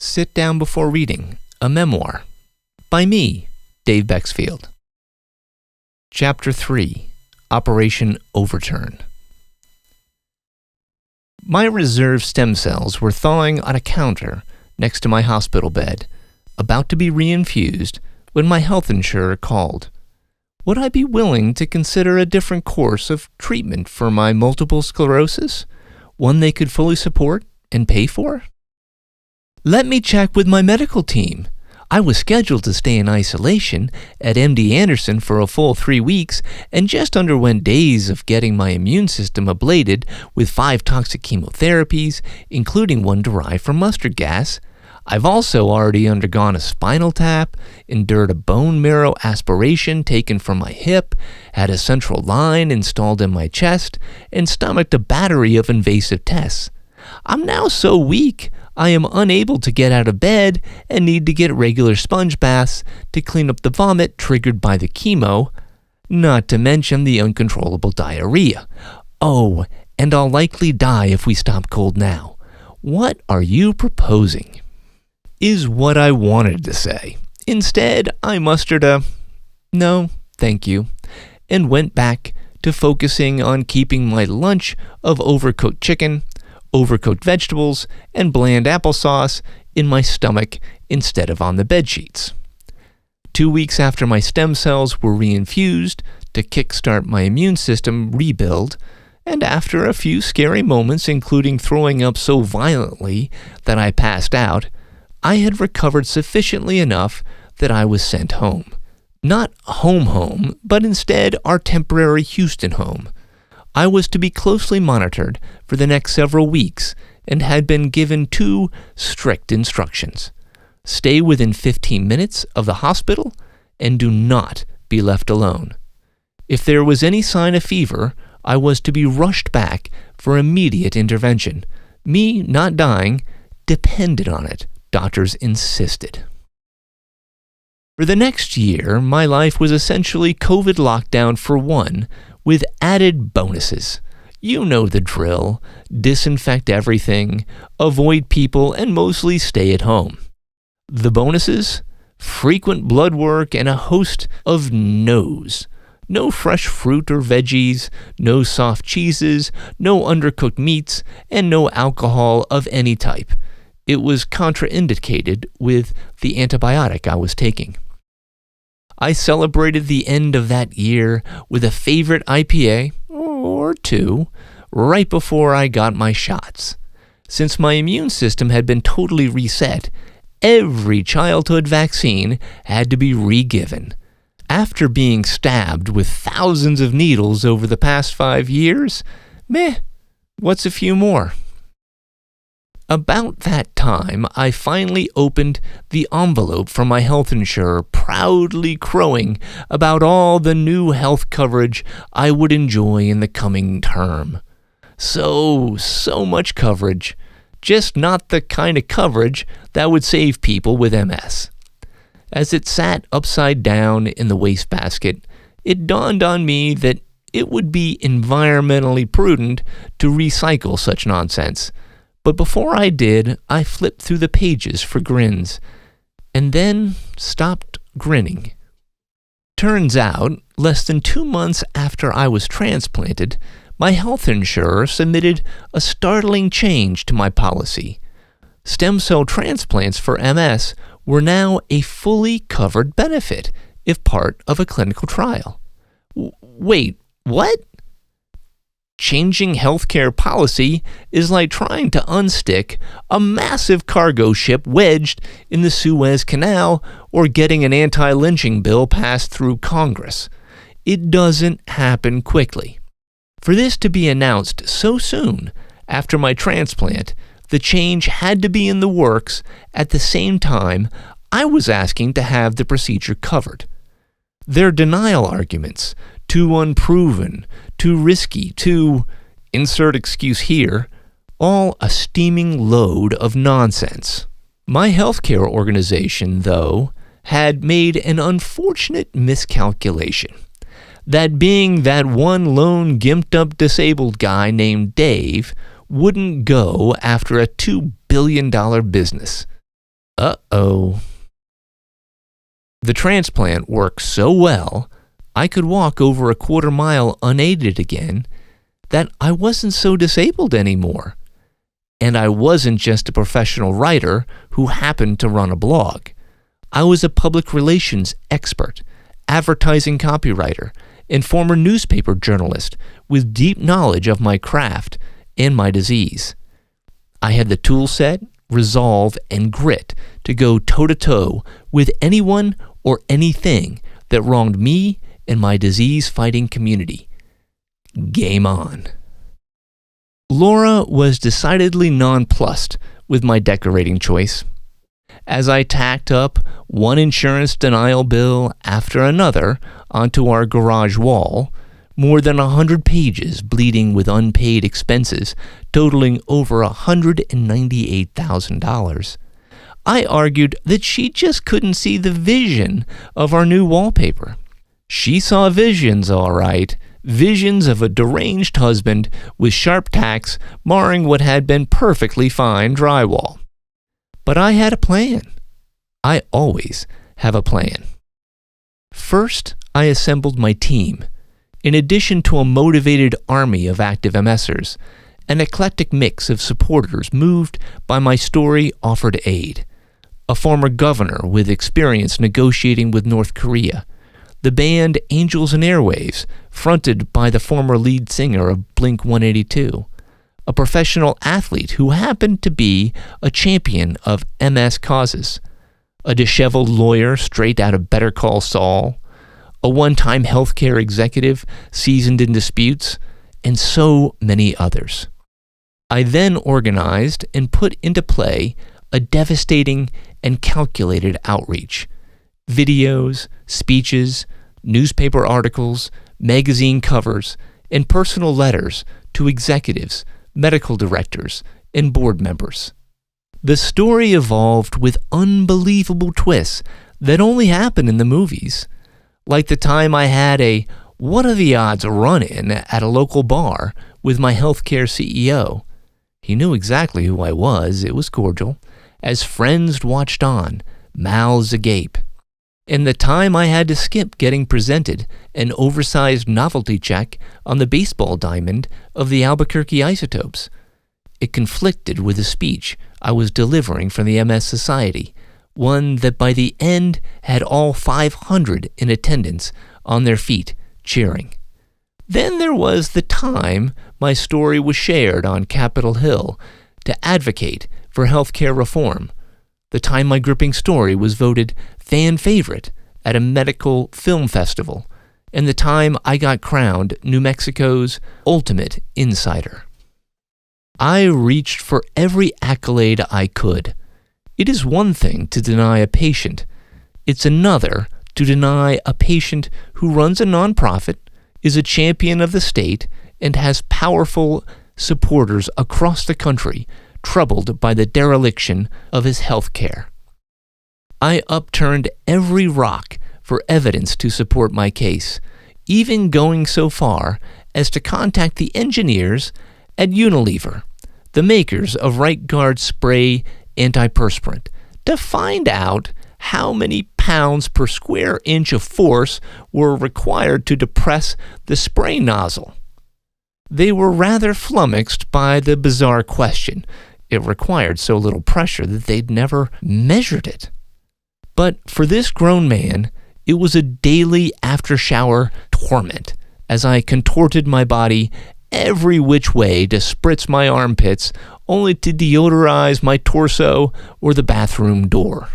Sit Down Before Reading, a memoir, by me, Dave Bexfield. Chapter 3, Operation Overturn. My reserve stem cells were thawing on a counter next to my hospital bed, about to be reinfused, when my health insurer called. Would I be willing to consider a different course of treatment for my multiple sclerosis, one they could fully support and pay for? Let me check with my medical team. I was scheduled to stay in isolation at MD Anderson for a full 3 weeks and just underwent days of getting my immune system ablated with 5 toxic chemotherapies, including one derived from mustard gas. I've also already undergone a spinal tap, endured a bone marrow aspiration taken from my hip, had a central line installed in my chest, and stomached a battery of invasive tests. I'm now so weak, I am unable to get out of bed and need to get regular sponge baths to clean up the vomit triggered by the chemo, not to mention the uncontrollable diarrhea. Oh, and I'll likely die if we stop cold now. What are you proposing? Is what I wanted to say. Instead, I mustered a no, thank you, and went back to focusing on keeping my lunch of overcooked chicken, overcooked vegetables, and bland applesauce in my stomach instead of on the bedsheets. 2 weeks after my stem cells were reinfused to kickstart my immune system rebuild, and after a few scary moments including throwing up so violently that I passed out, I had recovered sufficiently enough that I was sent home. Not home, but instead our temporary Houston home. I was to be closely monitored for the next several weeks and had been given 2 strict instructions. Stay within 15 minutes of the hospital and do not be left alone. If there was any sign of fever, I was to be rushed back for immediate intervention. Me not dying depended on it, doctors insisted. For the next year, my life was essentially COVID lockdown for one, with added bonuses. You know the drill. Disinfect everything, avoid people, and mostly stay at home. The bonuses? Frequent blood work and a host of no's. No fresh fruit or veggies, no soft cheeses, no undercooked meats, and no alcohol of any type. It was contraindicated with the antibiotic I was taking. I celebrated the end of that year with a favorite IPA, or 2, right before I got my shots. Since my immune system had been totally reset, every childhood vaccine had to be re-given. After being stabbed with thousands of needles over the past 5 years, what's a few more? About that time, I finally opened the envelope from my health insurer, proudly crowing about all the new health coverage I would enjoy in the coming term. So much coverage, just not the kind of coverage that would save people with MS. As it sat upside down in the wastebasket, it dawned on me that it would be environmentally prudent to recycle such nonsense. But before I did, I flipped through the pages for grins, and then stopped grinning. Turns out, less than 2 months after I was transplanted, my health insurer submitted a startling change to my policy. Stem cell transplants for MS were now a fully covered benefit if part of a clinical trial. Wait, what? Changing healthcare policy is like trying to unstick a massive cargo ship wedged in the Suez Canal or getting an anti-lynching bill passed through Congress. It doesn't happen quickly. For this to be announced so soon after my transplant, the change had to be in the works at the same time I was asking to have the procedure covered. Their denial arguments, too unproven, too risky, too, insert excuse here, all a steaming load of nonsense. My healthcare organization, though, had made an unfortunate miscalculation. That being that one lone gimped-up disabled guy named Dave wouldn't go after a $2 billion business. Uh-oh. The transplant worked so well, I could walk over a quarter mile unaided again, that I wasn't so disabled anymore. And I wasn't just a professional writer who happened to run a blog. I was a public relations expert, advertising copywriter, and former newspaper journalist with deep knowledge of my craft and my disease. I had the tool set, resolve, and grit to go toe-to-toe with anyone or anything that wronged me and my disease-fighting community. Game on. Laura was decidedly nonplussed with my decorating choice. As I tacked up one insurance denial bill after another onto our garage wall, more than 100 pages bleeding with unpaid expenses totaling over $198,000, I argued that she just couldn't see the vision of our new wallpaper. She saw visions, all right. Visions of a deranged husband with sharp tacks marring what had been perfectly fine drywall. But I had a plan. I always have a plan. First, I assembled my team. In addition to a motivated army of active MSers, an eclectic mix of supporters moved by my story offered aid. A former governor with experience negotiating with North Korea, the band Angels and Airwaves, fronted by the former lead singer of Blink-182, a professional athlete who happened to be a champion of MS causes, a disheveled lawyer straight out of Better Call Saul, a one-time healthcare executive seasoned in disputes, and so many others. I then organized and put into play a devastating and calculated outreach. Videos, speeches, newspaper articles, magazine covers, and personal letters to executives, medical directors, and board members. The story evolved with unbelievable twists that only happen in the movies, like the time I had a what are the odds run-in at a local bar with my healthcare CEO. He knew exactly who I was, it was cordial, as friends watched on, mouths agape. And the time I had to skip getting presented an oversized novelty check on the baseball diamond of the Albuquerque Isotopes. It conflicted with a speech I was delivering from the MS Society, one that by the end had all 500 in attendance on their feet, cheering. Then there was the time my story was shared on Capitol Hill to advocate for healthcare reform, the time my gripping story was voted fan favorite at a medical film festival, and the time I got crowned New Mexico's ultimate insider. I reached for every accolade I could. It is one thing to deny a patient. It's another to deny a patient who runs a nonprofit, is a champion of the state, and has powerful supporters across the country troubled by the dereliction of his health care. I upturned every rock for evidence to support my case, even going so far as to contact the engineers at Unilever, the makers of Right Guard spray antiperspirant, to find out how many pounds per square inch of force were required to depress the spray nozzle. They were rather flummoxed by the bizarre question. It required so little pressure that they'd never measured it. But for this grown man, it was a daily after-shower torment as I contorted my body every which way to spritz my armpits, only to deodorize my torso or the bathroom door.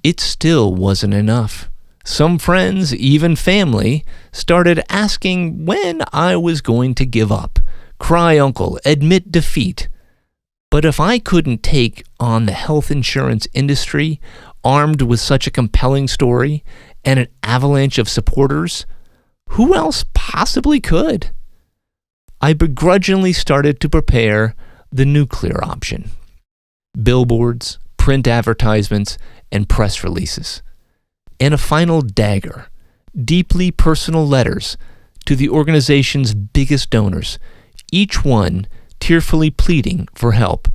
It still wasn't enough. Some friends, even family, started asking when I was going to give up, cry uncle, admit defeat. But if I couldn't take on the health insurance industry armed with such a compelling story and an avalanche of supporters, who else possibly could? I begrudgingly started to prepare the nuclear option. Billboards, print advertisements, and press releases. And a final dagger, deeply personal letters to the organization's biggest donors, each one tearfully pleading for help,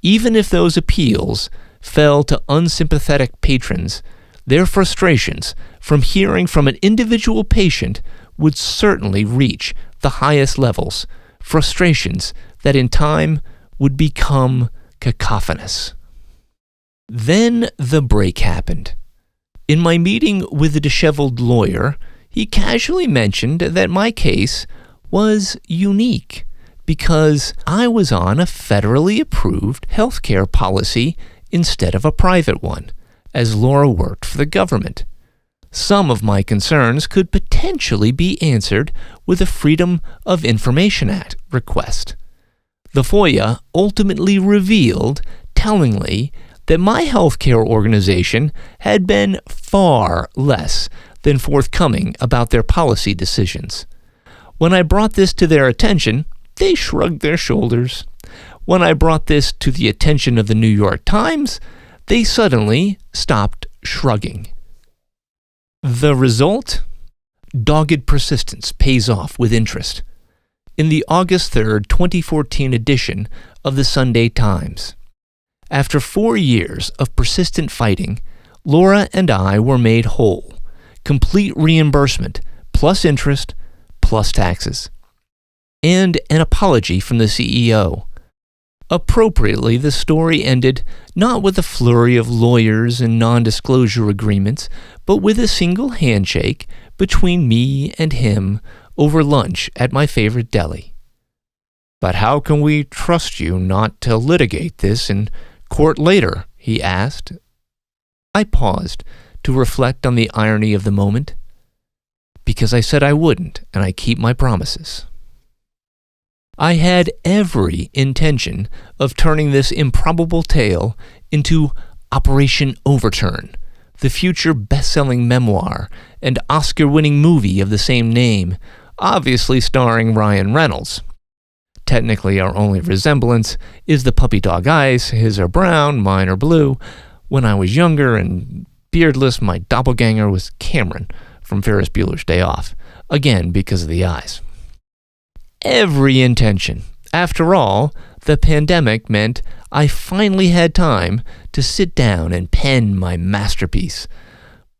even if those appeals fell to unsympathetic patrons, their frustrations from hearing from an individual patient would certainly reach the highest levels, frustrations that in time would become cacophonous. Then the break happened. In my meeting with the disheveled lawyer, he casually mentioned that my case was unique because I was on a federally approved healthcare policy instead of a private one, as Laura worked for the government. Some of my concerns could potentially be answered with a Freedom of Information Act request. The FOIA ultimately revealed, tellingly, that my healthcare organization had been far less than forthcoming about their policy decisions. When I brought this to their attention, they shrugged their shoulders. When I brought this to the attention of the New York Times, they suddenly stopped shrugging. The result? Dogged persistence pays off with interest. In the August 3, 2014 edition of the Sunday Times, after 4 years of persistent fighting, Laura and I were made whole. Complete reimbursement, plus interest, plus taxes. And an apology from the CEO. Appropriately, the story ended not with a flurry of lawyers and non-disclosure agreements, but with a single handshake between me and him over lunch at my favorite deli. "But how can we trust you not to litigate this in court later?" he asked. I paused to reflect on the irony of the moment. Because I said I wouldn't, and I keep my promises. I had every intention of turning this improbable tale into Operation Overturn, the future best-selling memoir and Oscar-winning movie of the same name, obviously starring Ryan Reynolds. Technically, our only resemblance is the puppy dog eyes. His are brown, mine are blue. When I was younger and beardless, my doppelganger was Cameron from Ferris Bueller's Day Off, again because of the eyes. Every intention. After all, the pandemic meant I finally had time to sit down and pen my masterpiece.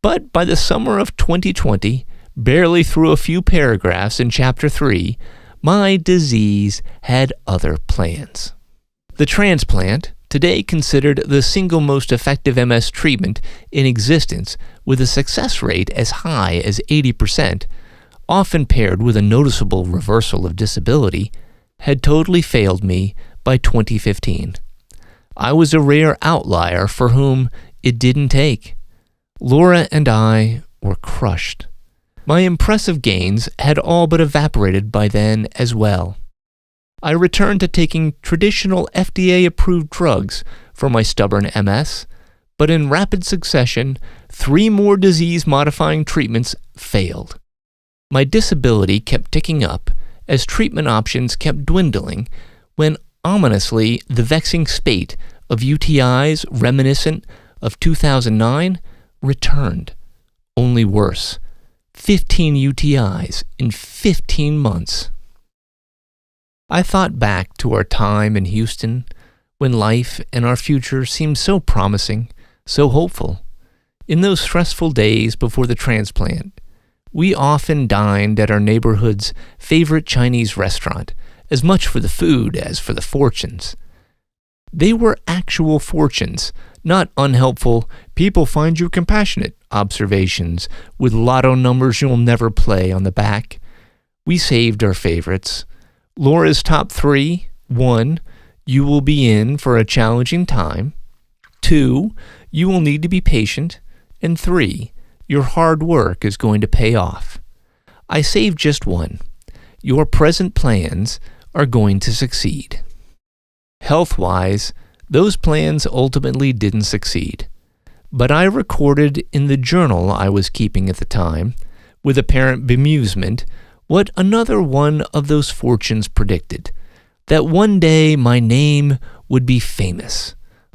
But by the summer of 2020, barely through a few paragraphs in Chapter 3, my disease had other plans. The transplant, today considered the single most effective MS treatment in existence with a success rate as high as 80%, often paired with a noticeable reversal of disability, had totally failed me by 2015. I was a rare outlier for whom it didn't take. Laura and I were crushed. My impressive gains had all but evaporated by then as well. I returned to taking traditional FDA-approved drugs for my stubborn MS, but in rapid succession, 3 more disease-modifying treatments failed. My disability kept ticking up as treatment options kept dwindling when, ominously, the vexing spate of UTIs reminiscent of 2009 returned, only worse. 15 UTIs in 15 months. I thought back to our time in Houston when life and our future seemed so promising, so hopeful. In those stressful days before the transplant, we often dined at our neighborhood's favorite Chinese restaurant, as much for the food as for the fortunes. They were actual fortunes, not unhelpful, people find you compassionate observations with lotto numbers you'll never play on the back. We saved our favorites. Laura's top 3: 1, you will be in for a challenging time. 2, you will need to be patient. And 3, your hard work is going to pay off. I saved just 1. Your present plans are going to succeed. Health-wise, those plans ultimately didn't succeed. But I recorded in the journal I was keeping at the time, with apparent bemusement, what another one of those fortunes predicted, that one day my name would be famous.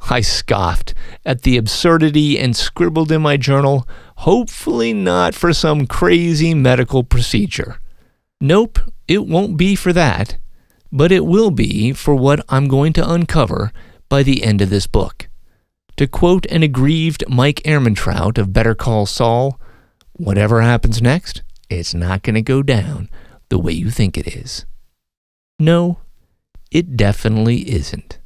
I scoffed at the absurdity and scribbled in my journal, hopefully not for some crazy medical procedure. Nope, it won't be for that, but it will be for what I'm going to uncover by the end of this book. To quote an aggrieved Mike Ehrmantraut of Better Call Saul, whatever happens next, it's not going to go down the way you think it is. No, it definitely isn't.